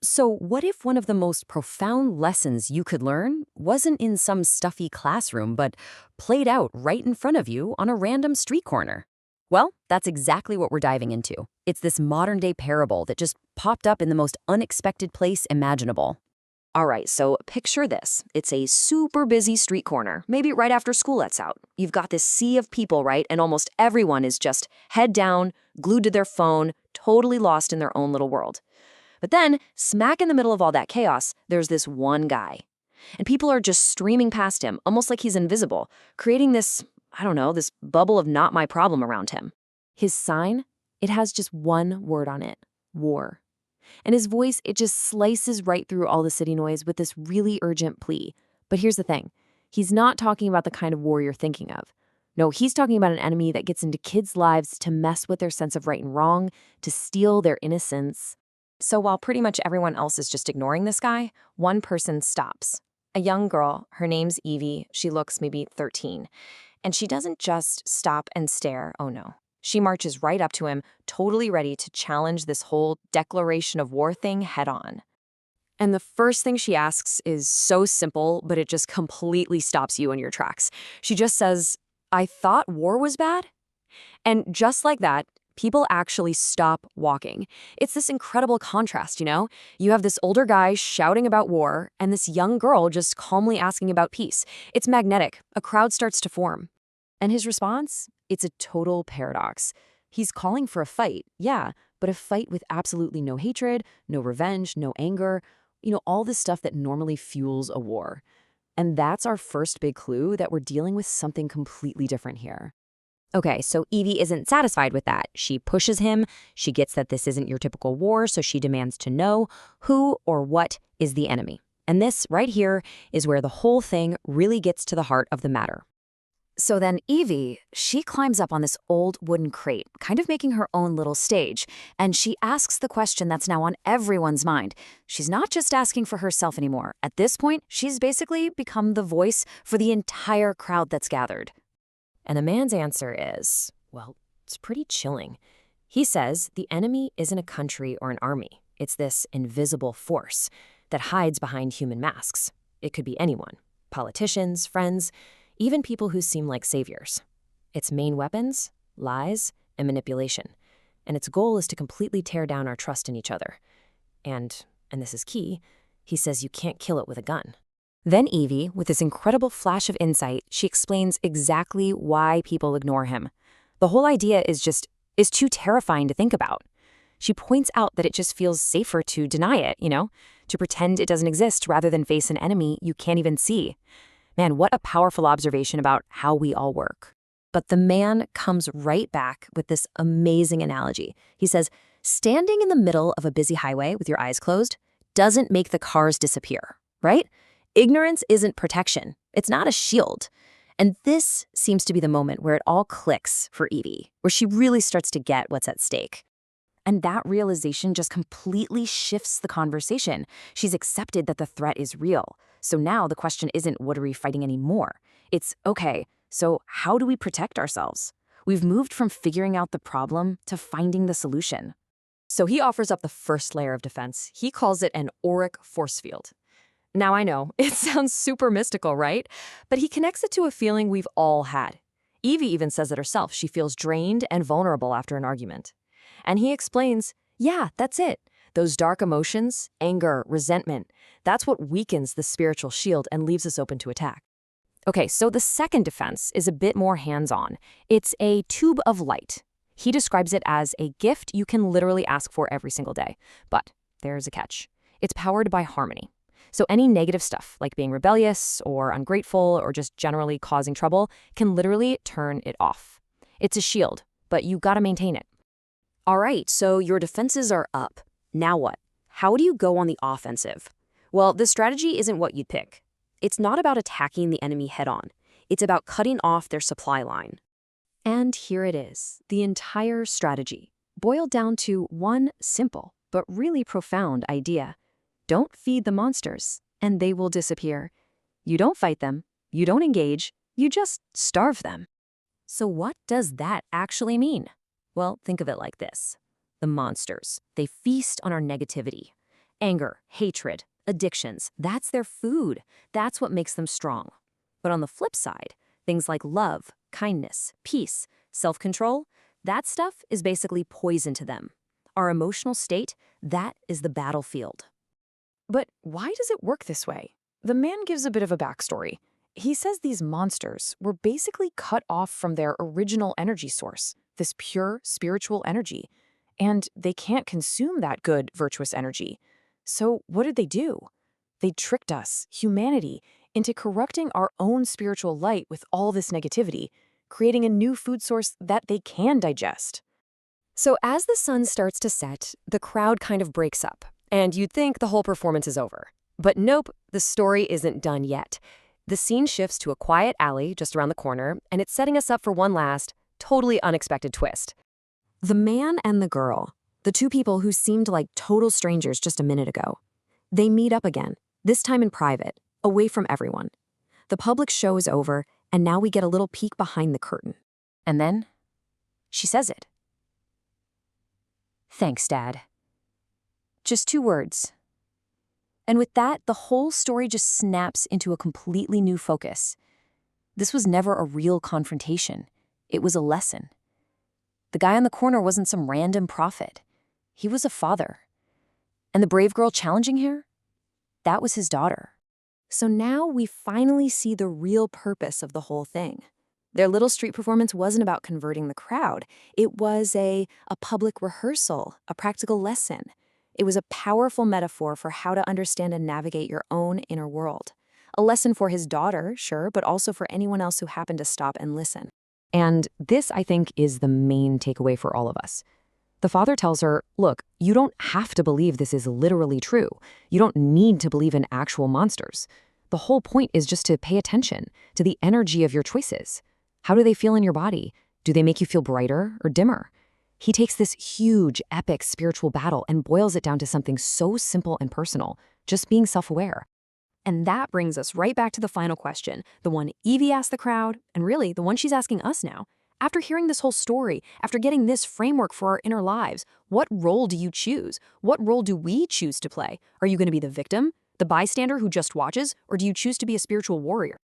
So, what if one of the most profound lessons you could learn wasn't in some stuffy classroom, but played out right in front of you on a random street corner? Well, that's exactly what we're diving into. It's this modern day parable that just popped up in the most unexpected place imaginable. All right, so picture this. It's a super busy street corner, maybe right after school lets out. You've got this sea of people, right? And almost everyone is just head down, glued to their phone, totally lost in their own little world. But then, smack in the middle of all that chaos, there's this one guy. And people are just streaming past him, almost like he's invisible, creating this, I don't know, this bubble of not my problem around him. His sign, it has just one word on it: war. And his voice, it just slices right through all the city noise with this really urgent plea. But here's the thing. He's not talking about the kind of war you're thinking of. No, he's talking about an enemy that gets into kids' lives to mess with their sense of right and wrong, to steal their innocence. So while pretty much everyone else is just ignoring this guy, one person stops. A young girl, her name's Evie, she looks maybe 13. And she doesn't just stop and stare, oh no. She marches right up to him, totally ready to challenge this whole declaration of war thing head on. And the first thing she asks is so simple, but it just completely stops you in your tracks. She just says, "I thought war was bad?" And just like that, people actually stop walking. It's this incredible contrast, you know? You have this older guy shouting about war, and this young girl just calmly asking about peace. It's magnetic. A crowd starts to form. And his response? It's a total paradox. He's calling for a fight, yeah, but a fight with absolutely no hatred, no revenge, no anger, all this stuff that normally fuels a war. And that's our first big clue that we're dealing with something completely different here. Okay, so Evie isn't satisfied with that. She pushes him. She gets that this isn't your typical war, so she demands to know who or what is the enemy. And this right here is where the whole thing really gets to the heart of the matter. So then Evie, she climbs up on this old wooden crate, kind of making her own little stage, and she asks the question that's now on everyone's mind. She's not just asking for herself anymore. At this point, she's basically become the voice for the entire crowd that's gathered. And the man's answer is, well, it's pretty chilling. He says the enemy isn't a country or an army. It's this invisible force that hides behind human masks. It could be anyone: politicians, friends, even people who seem like saviors. Its main weapons: lies and manipulation. And its goal is to completely tear down our trust in each other. And this is key, he says you can't kill it with a gun. Then Evie, with this incredible flash of insight, she explains exactly why people ignore him. The whole idea is too terrifying to think about. She points out that it just feels safer to deny it, to pretend it doesn't exist rather than face an enemy you can't even see. Man, what a powerful observation about how we all work. But the man comes right back with this amazing analogy. He says, standing in the middle of a busy highway with your eyes closed doesn't make the cars disappear, right? Ignorance isn't protection. It's not a shield. And this seems to be the moment where it all clicks for Evie, where she really starts to get what's at stake. And that realization just completely shifts the conversation. She's accepted that the threat is real. So now the question isn't, what are we fighting anymore? It's, okay, so how do we protect ourselves? We've moved from figuring out the problem to finding the solution. So he offers up the first layer of defense. He calls it an auric force field. Now I know, it sounds super mystical, right? But he connects it to a feeling we've all had. Evie even says it herself. She feels drained and vulnerable after an argument. And he explains, yeah, that's it. Those dark emotions, anger, resentment, that's what weakens the spiritual shield and leaves us open to attack. Okay, so the second defense is a bit more hands-on. It's a tube of light. He describes it as a gift you can literally ask for every single day. But there's a catch. It's powered by harmony. So any negative stuff, like being rebellious or ungrateful or just generally causing trouble, can literally turn it off. It's a shield, but you gotta maintain it. All right, so your defenses are up. Now what? How do you go on the offensive? Well, the strategy isn't what you'd pick. It's not about attacking the enemy head-on. It's about cutting off their supply line. And here it is, the entire strategy, boiled down to one simple but really profound idea. Don't feed the monsters, and they will disappear. You don't fight them, you don't engage, you just starve them. So what does that actually mean? Well, think of it like this. The monsters, they feast on our negativity. Anger, hatred, addictions, that's their food. That's what makes them strong. But on the flip side, things like love, kindness, peace, self-control, that stuff is basically poison to them. Our emotional state, that is the battlefield. But why does it work this way? The man gives a bit of a backstory. He says these monsters were basically cut off from their original energy source, this pure spiritual energy, and they can't consume that good, virtuous energy. So what did they do? They tricked us, humanity, into corrupting our own spiritual light with all this negativity, creating a new food source that they can digest. So as the sun starts to set, the crowd kind of breaks up, and you'd think the whole performance is over. But nope, the story isn't done yet. The scene shifts to a quiet alley just around the corner, and it's setting us up for one last, totally unexpected twist. The man and the girl, the two people who seemed like total strangers just a minute ago, they meet up again, this time in private, away from everyone. The public show is over, and now we get a little peek behind the curtain. And then, she says it. "Thanks, Dad." Just 2 words. And with that, the whole story just snaps into a completely new focus. This was never a real confrontation. It was a lesson. The guy on the corner wasn't some random prophet. He was a father. And the brave girl challenging her? That was his daughter. So now we finally see the real purpose of the whole thing. Their little street performance wasn't about converting the crowd. It was a public rehearsal, a practical lesson. It was a powerful metaphor for how to understand and navigate your own inner world. A lesson for his daughter, sure, but also for anyone else who happened to stop and listen. And this, I think, is the main takeaway for all of us. The father tells her, look, you don't have to believe this is literally true. You don't need to believe in actual monsters. The whole point is just to pay attention to the energy of your choices. How do they feel in your body? Do they make you feel brighter or dimmer? He takes this huge, epic spiritual battle and boils it down to something so simple and personal, just being self-aware. And that brings us right back to the final question, the one Evie asked the crowd, and really the one she's asking us now. After hearing this whole story, after getting this framework for our inner lives, what role do you choose? What role do we choose to play? Are you going to be the victim, the bystander who just watches, or do you choose to be a spiritual warrior?